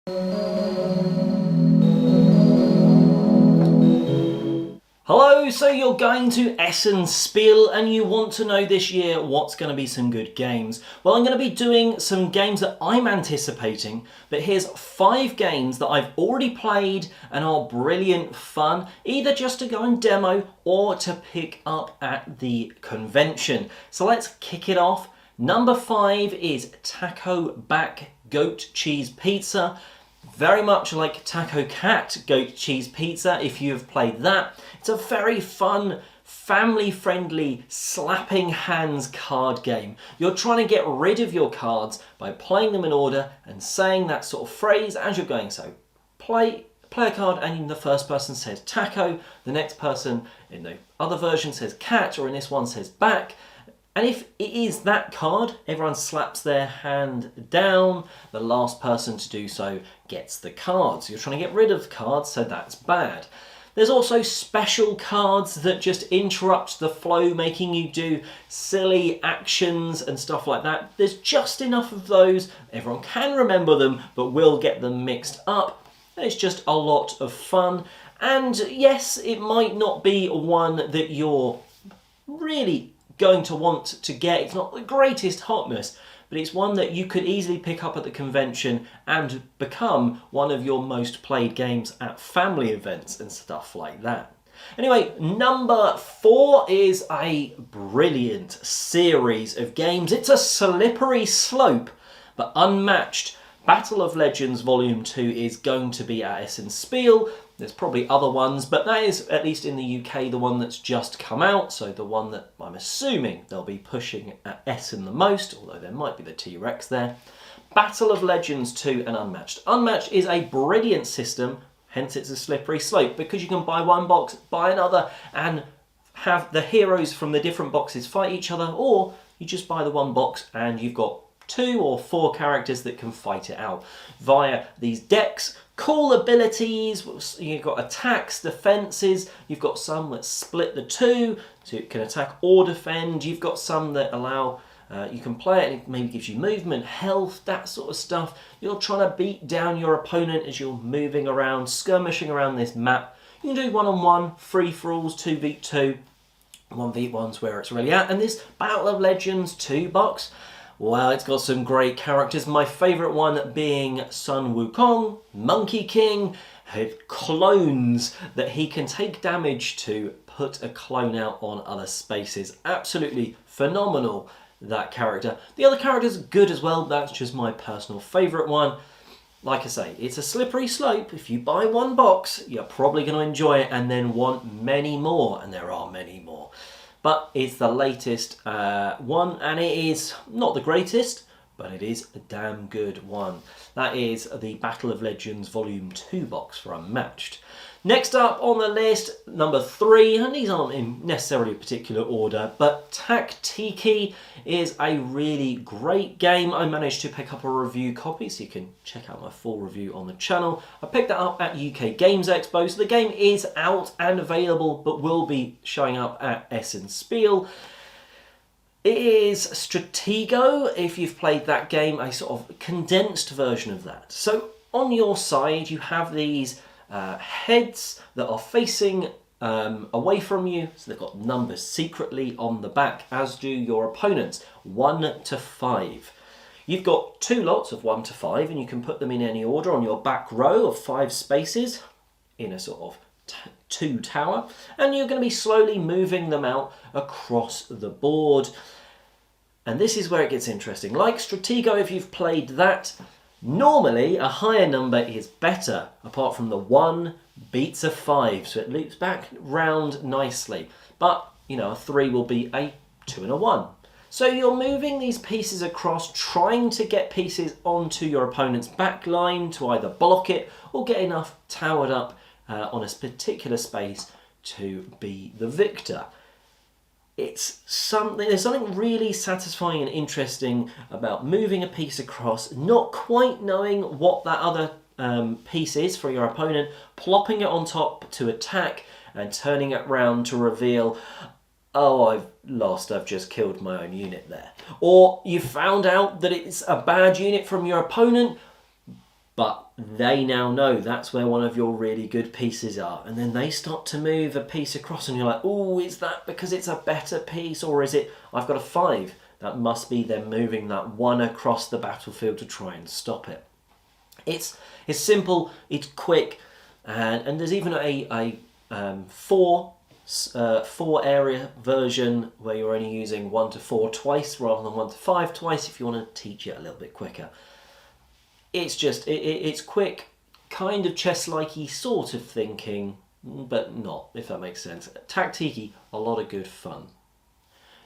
Hello, so you're going to Essen Spiel and you want to know this year what's going to be some good games. Well, I'm going to be doing some games that I'm anticipating, but here's 5 games that I've already played and are brilliant fun, either just to go and demo or to pick up at the convention. So let's kick it off. Number 5 is Taco Back Goat Cheese Pizza. Very much like Taco Cat Goat Cheese Pizza, if you have played that. It's a very fun, family-friendly, slapping hands card game. You're trying to get rid of your cards by playing them in order and saying that sort of phrase as you're going. So play a card and the first person says taco, the next person in the other version says cat, or in this one says back. And if it is that card, everyone slaps their hand down. The last person to do so gets the card. So you're trying to get rid of cards, so that's bad. There's also special cards that just interrupt the flow, making you do silly actions and stuff like that. There's just enough of those. Everyone can remember them, but will get them mixed up. It's just a lot of fun. And yes, it might not be one that you're really going to want to get. It's not the greatest hotness, but it's one that you could easily pick up at the convention and become one of your most played games at family events and stuff like that. Anyway, number 4 is a brilliant series of games. It's a slippery slope, but unmatched. Battle of Legends Volume 2 is going to be at Essen Spiel. There's probably other ones, but that is, at least in the UK, the one that's just come out, so the one that I'm assuming they'll be pushing at Essen the most, although there might be the T-Rex there. Battle of Legends 2 and Unmatched. Unmatched is a brilliant system, hence it's a slippery slope, because you can buy one box, buy another, and have the heroes from the different boxes fight each other, or you just buy the one box and you've got 2 or 4 characters that can fight it out via these decks. Cool abilities, you've got attacks, defences, you've got some that split the 2, so you can attack or defend, you've got some that allow, you can play it and it maybe gives you movement, health, that sort of stuff. You're trying to beat down your opponent as you're moving around, skirmishing around this map. You can do 1-on-1, free-for-alls, 2v2, 1v1's where it's really at, and this Battle of Legends 2 box, well, it's got some great characters. My favourite one being Sun Wukong, Monkey King, who clones that he can take damage to put a clone out on other spaces. Absolutely phenomenal, that character. The other characters are good as well. That's just my personal favourite one. Like I say, it's a slippery slope. If you buy one box, you're probably going to enjoy it and then want many more, and there are many more. But it's the latest one, and it is not the greatest, but it is a damn good one. That is the Battle of Legends Volume 2 box for Unmatched. Next up on the list, number 3, and these aren't in necessarily a particular order, but Tack Tiki is a really great game. I managed to pick up a review copy, so you can check out my full review on the channel. I picked that up at UK Games Expo, so the game is out and available, but will be showing up at Essen Spiel. It is Stratego, if you've played that game, a sort of condensed version of that. So on your side, you have these heads that are facing away from you, so they've got numbers secretly on the back, as do your opponents, 1 to 5. You've got 2 lots of 1 to 5, and you can put them in any order on your back row of 5 spaces in a sort of 2 tower, and you're going to be slowly moving them out across the board. And this is where it gets interesting. Like Stratego, if you've played that, normally a higher number is better, apart from the 1 beats a 5, so it loops back round nicely. But, you know, a 3 will be a 2 and a 1. So you're moving these pieces across, trying to get pieces onto your opponent's back line to either block it or get enough towered up on a particular space to be the victor. There's something really satisfying and interesting about moving a piece across, not quite knowing what that other piece is for your opponent, plopping it on top to attack and turning it round to reveal, oh, I've lost, I've just killed my own unit there. Or you found out that it's a bad unit from your opponent, But they now know that's where one of your really good pieces are. And then they start to move a piece across and you're like, oh, is that because it's a better piece? Or is it, I've got a 5. That must be them moving that 1 across the battlefield to try and stop it. It's simple, it's quick, and there's even a 4 area version where you're only using 1 to 4 twice rather than 1 to 5 twice if you want to teach it a little bit quicker. It's just, it's quick, kind of chess-like-y sort of thinking, but not, if that makes sense. Tack Tiki, a lot of good fun.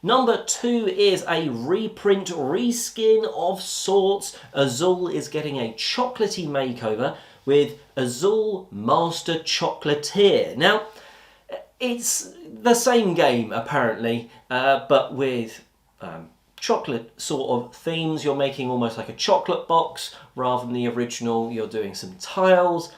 Number 2 is a reprint, reskin of sorts. Azul is getting a chocolatey makeover with Azul Master Chocolatier. Now, it's the same game, apparently, but with chocolate sort of themes. You're making almost like a chocolate box rather than the original. You're doing some tiles.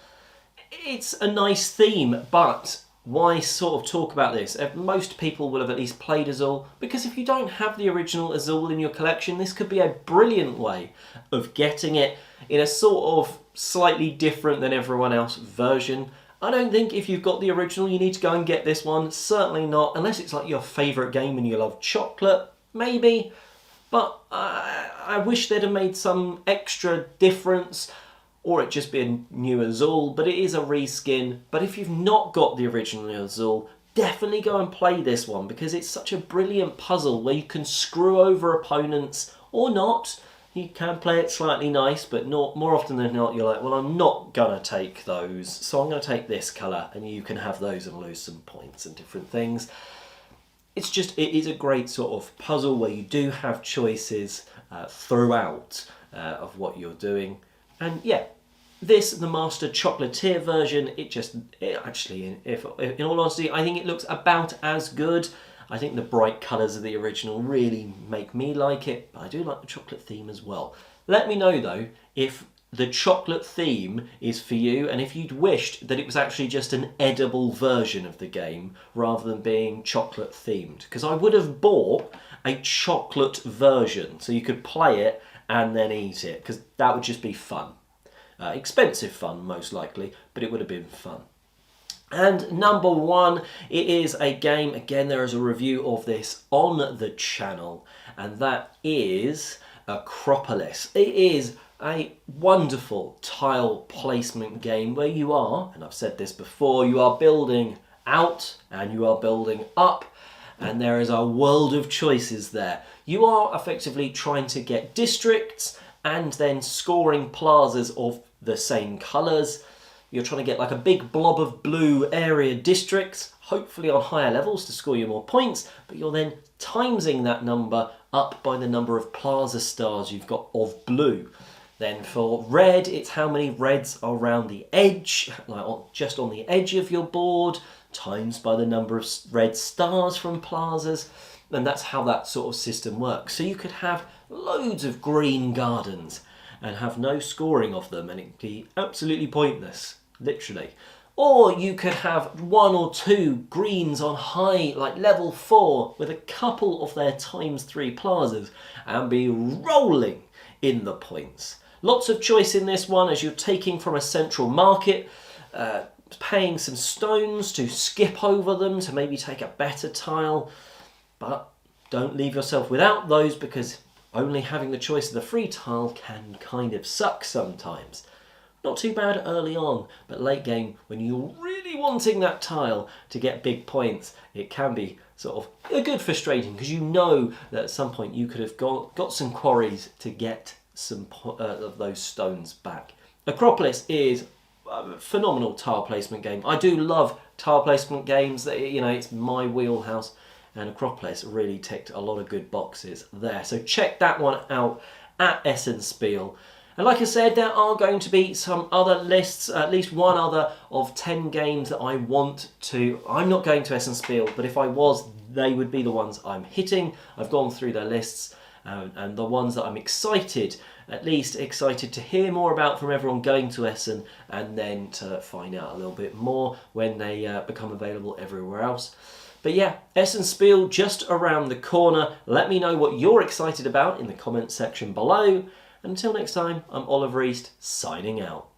It's a nice theme, but why sort of talk about this? Most people will have at least played Azul, because if you don't have the original Azul in your collection, this could be a brilliant way of getting it in a sort of slightly different than everyone else version. I don't think if you've got the original you need to go and get this one, certainly not, unless it's like your favourite game and you love chocolate, maybe. But I wish they'd have made some extra difference, or it just be a new Azul, but it is a reskin. But if you've not got the original Azul, definitely go and play this one, because it's such a brilliant puzzle where you can screw over opponents, or not. You can play it slightly nice, but more often than not you're like, well, I'm not going to take those, so I'm going to take this colour, and you can have those and lose some points and different things. It is a great sort of puzzle where you do have choices throughout of what you're doing. And yeah, the Master Chocolatier version, actually, in all honesty, I think it looks about as good. I think the bright colours of the original really make me like it, but I do like the chocolate theme as well. Let me know though if the chocolate theme is for you, and if you'd wished that it was actually just an edible version of the game rather than being chocolate themed, because I would have bought a chocolate version so you could play it and then eat it, because that would just be fun. Expensive fun, most likely, but it would have been fun. And number 1, it is a game, again there is a review of this on the channel, and that is Acropolis. It is a wonderful tile placement game where you are, and I've said this before, you are building out and you are building up, and there is a world of choices there. You are effectively trying to get districts and then scoring plazas of the same colours. You're trying to get like a big blob of blue area districts, hopefully on higher levels to score you more points, but you're then timesing that number up by the number of plaza stars you've got of blue. Then for red, it's how many reds are around the edge, like just on the edge of your board, times by the number of red stars from plazas, and that's how that sort of system works. So you could have loads of green gardens and have no scoring of them, and it'd be absolutely pointless, literally. Or you could have 1 or 2 greens on high, like level 4, with a couple of their ×3 plazas, and be rolling in the points. Lots of choice in this one, as you're taking from a central market, paying some stones to skip over them to maybe take a better tile. But don't leave yourself without those, because only having the choice of the free tile can kind of suck sometimes. Not too bad early on, but late game, when you're really wanting that tile to get big points, it can be sort of a good frustrating, because you know that at some point you could have got some quarries to get some of those stones back. Acropolis is a phenomenal tile placement game. I do love tile placement games. It's my wheelhouse, and Acropolis really ticked a lot of good boxes there. So check that one out at Essen Spiel. And like I said, there are going to be some other lists, at least one other of 10 games that I want to. I'm not going to Essen Spiel, but if I was, they would be the ones I'm hitting. I've gone through their lists, and the ones that I'm at least excited to hear more about from everyone going to Essen, and then to find out a little bit more when they become available everywhere else. But yeah, Essen Spiel just around the corner. Let me know what you're excited about in the comments section below. Until next time, I'm Oliver East, signing out.